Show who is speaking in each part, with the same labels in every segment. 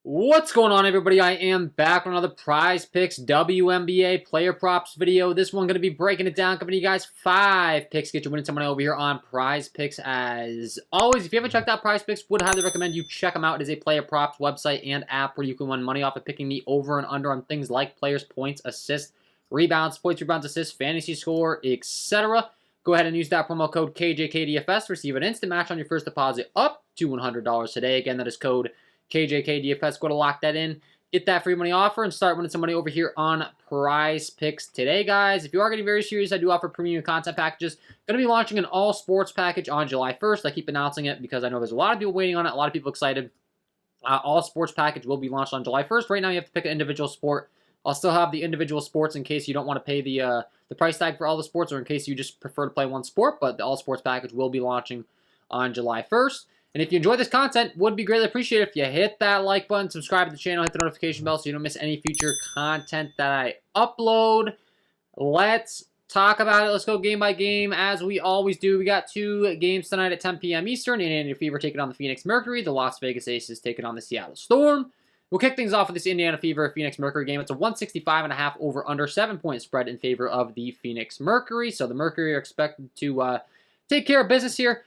Speaker 1: What's going on, everybody? I am back with another Prizepicks WNBA player props video. This one going to be breaking it down, giving you guys 5 picks. Get your winning some money over here on Prizepicks. As always, if you haven't checked out Prizepicks, would highly recommend you check them out. It is a player props website and app where you can win money off of picking the over and under on things like players, points, assists, rebounds, assists, fantasy score, etc. Go ahead and use that promo code KJK DFS to receive an instant match on your first deposit up to $100 today. Again, that is code KJK DFS. Go to lock that in, get that free money offer, and start winning some money over here on Prizepicks today, guys. If you are getting very serious, I do offer premium content packages. Going to be launching an all sports package on July 1st. I keep announcing it because I know there's a lot of people waiting on it, a lot of people excited. All sports package will be launched on July 1st. Right now, you have to pick an individual sport. I'll still have the individual sports in case you don't want to pay the price tag for all the sports, or in case you just prefer to play one sport, but the all sports package will be launching on July 1st. And if you enjoy this content, would be greatly appreciated if you hit that like button, subscribe to the channel, hit the notification bell so you don't miss any future content that I upload. Let's talk about it. Let's go game by game as we always do. We got 2 games tonight at 10 p.m. Eastern. Indiana Fever taking on the Phoenix Mercury. The Las Vegas Aces taking on the Seattle Storm. We'll kick things off with this Indiana Fever Phoenix Mercury game. It's a 165.5 over under 7-point spread in favor of the Phoenix Mercury. So the Mercury are expected to take care of business here.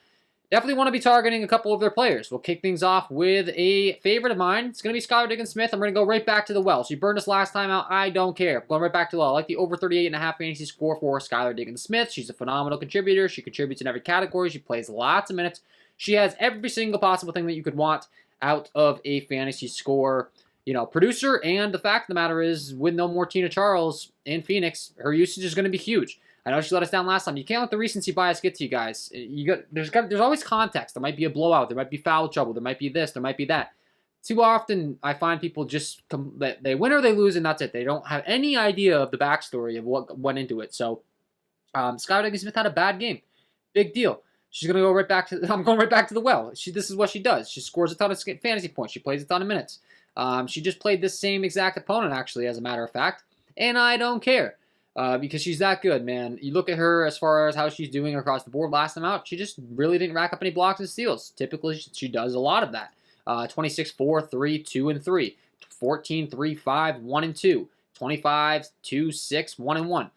Speaker 1: Definitely want to be targeting a couple of their players. We'll kick things off with a favorite of mine. It's going to be Skylar Diggins-Smith. I'm going to go right back to the well. She burned us last time out. I don't care. I'm going right back to the well. I like the over 38.5 fantasy score for Skylar Diggins-Smith. She's a phenomenal contributor. She contributes in every category. She plays lots of minutes. She has every single possible thing that you could want out of a fantasy score, producer. And the fact of the matter is, with no more Tina Charles in Phoenix, her usage is going to be huge. I know she let us down last time. You can't let the recency bias get to you guys. There's always context. There might be a blowout. There might be foul trouble. There might be this. There might be that. Too often, I find people just they win or they lose, and that's it. They don't have any idea of the backstory of what went into it. So, Skylar Diggins-Smith had a bad game. Big deal. She's gonna go right back to. I'm going right back to the well. This is what she does. She scores a ton of fantasy points. She plays a ton of minutes. She just played this same exact opponent, actually, as a matter of fact, and I don't care. Because she's that good, man. You look at her as far as how she's doing across the board last time out, she just really didn't rack up any blocks and steals. Typically, she does a lot of that. 26, 4, 3, 2, and 3. 14, 3, 5, 1, and 2. 25, 2, 6, 1, and 1.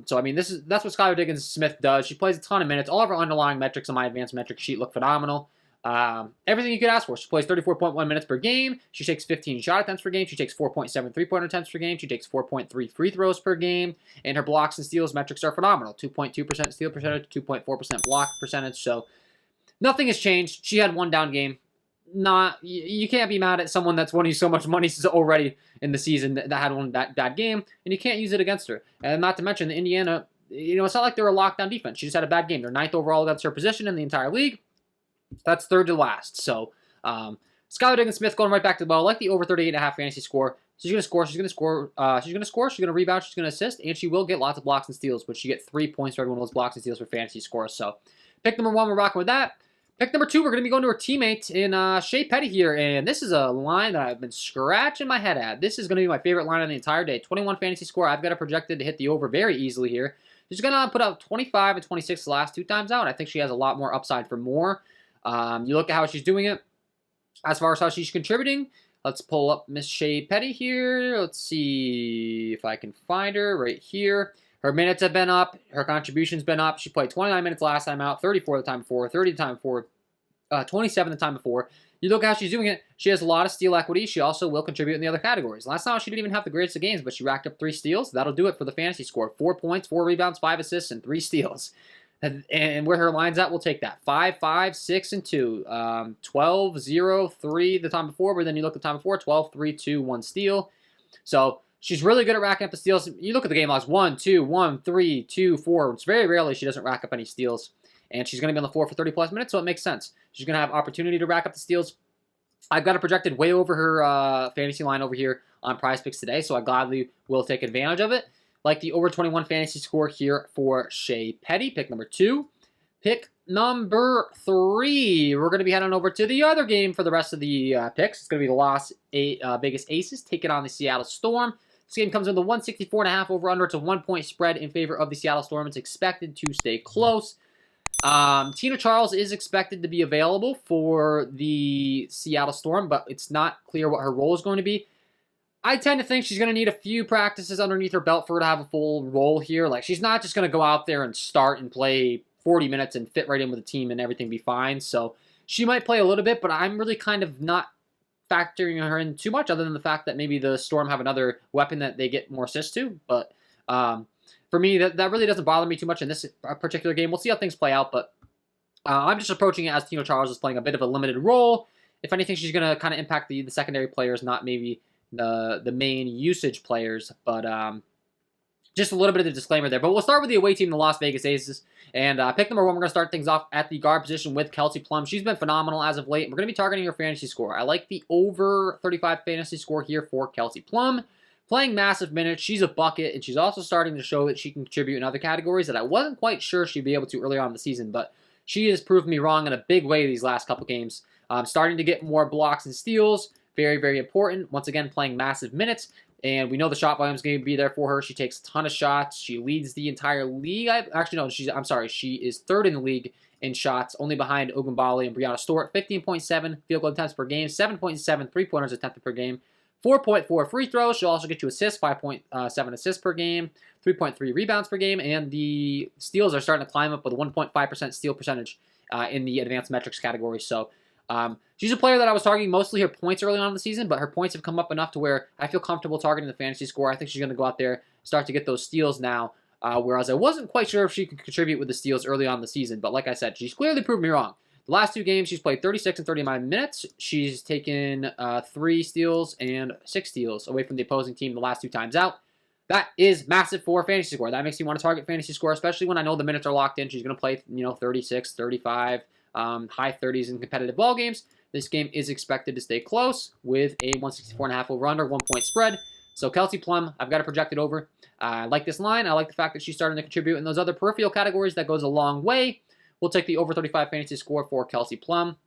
Speaker 1: So, I mean, that's what Skylar Diggins-Smith does. She plays a ton of minutes. All of her underlying metrics on my advanced metric sheet look phenomenal. Everything you could ask for. She plays 34.1 minutes per game. She takes 15 shot attempts per game. She takes 4.7 three-pointer attempts per game. She takes 4.3 free throws per game. And her blocks and steals metrics are phenomenal. 2.2% steal percentage, 2.4% block percentage. So nothing has changed. She had one down game. You can't be mad at someone that's winning you so much money already in the season that had one bad game, and you can't use it against her. And not to mention the Indiana, it's not like they're a lockdown defense. She just had a bad game. They're 9th overall against her position in the entire league. That's 3rd to last. So, Skylar Diggins-Smith going right back to the ball. I like the over 38.5 fantasy score. She's going to score. She's going to score. She's going to score. She's going to rebound. She's going to assist. And she will get lots of blocks and steals, but she get 3 points for every one of those blocks and steals for fantasy scores. So, pick number 1, we're rocking with that. Pick number 2, we're going to be going to her teammate in Shea Petty here. And this is a line that I've been scratching my head at. This is going to be my favorite line on the entire day. 21 fantasy score. I've got her projected to hit the over very easily here. She's going to put out 25 and 26 the last 2 times out. I think she has a lot more upside for more. You look at how she's doing it. As far as how she's contributing, let's pull up Miss Shea Petty here. Let's see if I can find her right here. Her minutes have been up. Her contribution's been up. She played 29 minutes last time out, 34 the time before, 30 the time before, 27 the time before. You look at how she's doing it. She has a lot of steal equity. She also will contribute in the other categories. Last time she didn't even have the greatest of games, but she racked up 3 steals. That'll do it for the fantasy score. 4 points, 4 rebounds, 5 assists, and 3 steals. And where her line's at, we'll take that. 5, 5, 6, and 2. 12, 0, 3 the time before, but then you look at the time before, 12, 3, 2, 1 steal. So she's really good at racking up the steals. You look at the game logs, 1, 2, 1, 3, 2, 4. It's very rarely she doesn't rack up any steals. And she's going to be on the floor for 30-plus minutes, so it makes sense. She's going to have opportunity to rack up the steals. I've got it projected way over her fantasy line over here on Prizepicks today, so I gladly will take advantage of it. Like the over 21 fantasy score here for Shea Petty. Pick number 2. Pick number 3. We're going to be heading over to the other game for the rest of the picks. It's going to be the Las Vegas Aces taking on the Seattle Storm. This game comes in the 164.5 over under. It's a 1-point spread in favor of the Seattle Storm. It's expected to stay close. Tina Charles is expected to be available for the Seattle Storm, but it's not clear what her role is going to be. I tend to think she's going to need a few practices underneath her belt for her to have a full role here. Like, she's not just going to go out there and start and play 40 minutes and fit right in with the team and everything be fine. So she might play a little bit, but I'm really kind of not factoring her in too much, other than the fact that maybe the Storm have another weapon that they get more assists to. But for me, that really doesn't bother me too much in this particular game. We'll see how things play out, but I'm just approaching it as Tina Charles is playing a bit of a limited role. If anything, she's going to kind of impact the secondary players, not maybe the main usage players, but just a little bit of the disclaimer there. But we'll start with the away team, the Las Vegas Aces. And pick number 1, we're going to start things off at the guard position with Kelsey Plum. She's been phenomenal as of late. We're going to be targeting her fantasy score. I like the over 35 fantasy score here for Kelsey Plum. Playing massive minutes, she's a bucket, and she's also starting to show that she can contribute in other categories that I wasn't quite sure she'd be able to early on in the season, but she has proved me wrong in a big way these last couple games. Starting to get more blocks and steals. Very, very important. Once again, playing massive minutes. And we know the shot volume is going to be there for her. She takes a ton of shots. She leads the entire league. I'm sorry. She is 3rd in the league in shots, only behind Wnba and Brianna Stewart. 15.7 field goal attempts per game, 7.7 3-pointers attempted per game, 4.4 free throws. She'll also get you assists, 5.7 assists per game, 3.3 rebounds per game, and the steals are starting to climb up with a 1.5% steal percentage in the advanced metrics category. So she's a player that I was targeting mostly her points early on in the season, but her points have come up enough to where I feel comfortable targeting the fantasy score. I think she's going to go out there, start to get those steals now, whereas I wasn't quite sure if she could contribute with the steals early on in the season. But like I said, she's clearly proved me wrong. The last 2 games, she's played 36 and 39 minutes. She's taken 3 steals and 6 steals away from the opposing team the last 2 times out. That is massive for fantasy score. That makes me want to target fantasy score, especially when I know the minutes are locked in. She's going to play, 36, 35, high 30s in competitive ball games. This game is expected to stay close with a 164.5 over-under, 1-point spread. So Kelsey Plum, I've got it projected over. I like this line. I like the fact that she's starting to contribute in those other peripheral categories. That goes a long way. We'll take the over 35 fantasy score for Kelsey Plum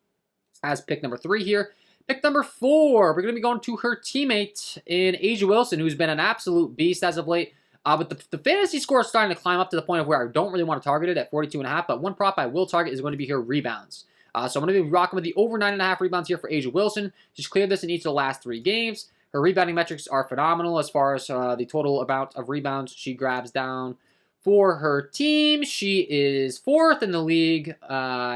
Speaker 1: as pick number 3 here. Pick number 4, we're going to be going to her teammate in A'ja Wilson, who's been an absolute beast as of late. But the fantasy score is starting to climb up to the point of where I don't really want to target it at 42.5. But one prop I will target is going to be her rebounds. So I'm going to be rocking with the over 9.5 rebounds here for A'ja Wilson. She's cleared this in each of the last 3 games. Her rebounding metrics are phenomenal as far as the total amount of rebounds she grabs down for her team. She is 4th in the league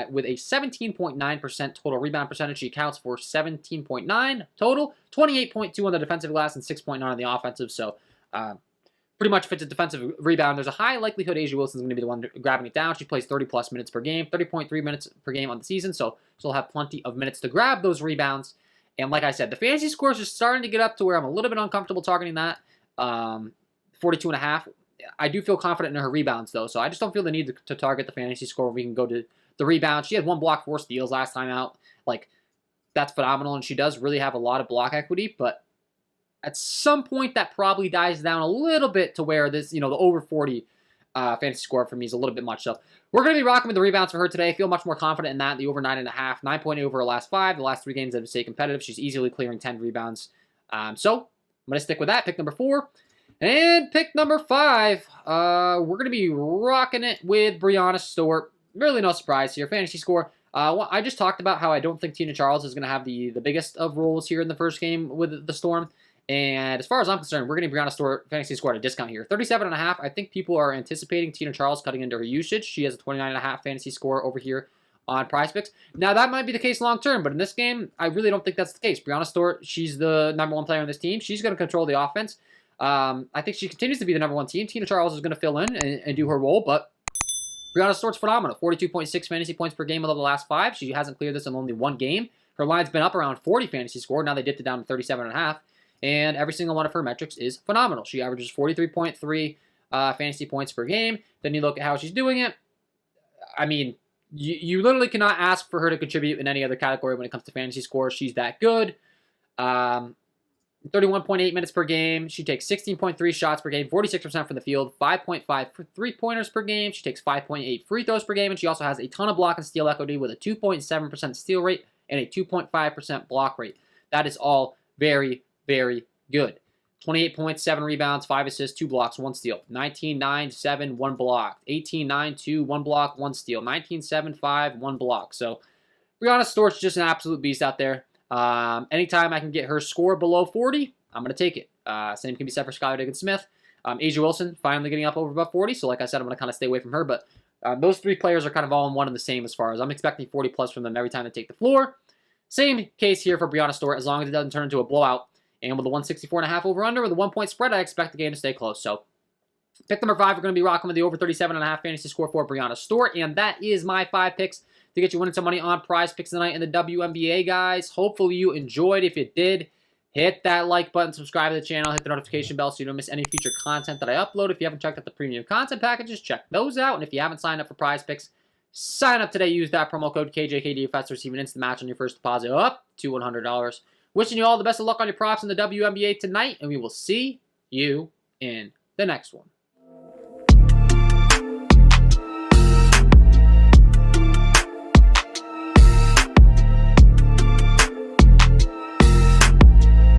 Speaker 1: with a 17.9% total rebound percentage. She accounts for 17.9 total, 28.2 on the defensive glass, and 6.9 on the offensive. So pretty much fits a defensive rebound. There's a high likelihood A'ja Wilson's going to be the one grabbing it down. She plays 30-plus minutes per game, 30.3 minutes per game on the season, so she'll have plenty of minutes to grab those rebounds. And like I said, the fantasy scores are starting to get up to where I'm a little bit uncomfortable targeting that. 42.5. I do feel confident in her rebounds, though, so I just don't feel the need to target the fantasy score. We can go to the rebounds. She had 1 block, 4 steals last time out. Like, that's phenomenal, and she does really have a lot of block equity, but at some point, that probably dies down a little bit to where this, the over 40 fantasy score for me is a little bit much. So we're going to be rocking with the rebounds for her today. I feel much more confident in that. The over 9.5, 9.8 over her last 5. The last 3 games have stayed competitive. She's easily clearing 10 rebounds. So I'm going to stick with that. Pick number 4. And pick number 5, we're going to be rocking it with Brianna Stewart. Really no surprise here. Fantasy score. I just talked about how I don't think Tina Charles is going to have the biggest of roles here in the first game with the Storm. And as far as I'm concerned, we're going to be Brianna Stewart fantasy score at a discount here. 37.5. I think people are anticipating Tina Charles cutting into her usage. She has a 29.5 fantasy score over here on Prizepicks. Now, that might be the case long term, but in this game, I really don't think that's the case. Brianna Stewart, she's the #1 player on this team. She's going to control the offense. I think she continues to be the #1 team. Tina Charles is going to fill in and do her role, but Brianna Stewart's phenomenal. 42.6 fantasy points per game over the last 5. She hasn't cleared this in only 1 game. Her line's been up around 40 fantasy score. Now they dipped it down to 37.5. And every single one of her metrics is phenomenal. She averages 43.3 fantasy points per game. Then you look at how she's doing it. I mean, you literally cannot ask for her to contribute in any other category when it comes to fantasy scores. She's that good. 31.8 minutes per game. She takes 16.3 shots per game, 46% from the field, 5.5 3-pointers per game. She takes 5.8 free throws per game, and she also has a ton of block and steal equity with a 2.7% steal rate and a 2.5% block rate. That is all very, very good. 28 points, 7 rebounds, 5 assists, 2 blocks, 1 steal. 19, 9, 7, 1 block. 18, 9, 2, 1 block, 1 steal. 19, 7, 5, 1 block. So, Brianna Stort's just an absolute beast out there. Anytime I can get her score below 40, I'm going to take it. Same can be said for Skylar Diggins-Smith. Asia Wilson finally getting up over above 40. So, like I said, I'm going to kind of stay away from her. But those 3 players are kind of all in one and the same as far as I'm expecting 40 plus from them every time they take the floor. Same case here for Brianna Stort, as long as it doesn't turn into a blowout. And with the 164.5 over-under, with a 1-point spread, I expect the game to stay close. So, pick number 5, we're going to be rocking with the over 37.5 fantasy score for Brianna Stort. And that is my 5 picks to get you winning some money on Prize Picks tonight in the WNBA, guys. Hopefully you enjoyed. If you did, hit that like button, subscribe to the channel, hit the notification bell so you don't miss any future content that I upload. If you haven't checked out the premium content packages, check those out. And if you haven't signed up for Prize Picks, sign up today. Use that promo code KJK DFS to receive an instant match on your first deposit up to $100. Wishing you all the best of luck on your props in the WNBA tonight, and we will see you in the next one.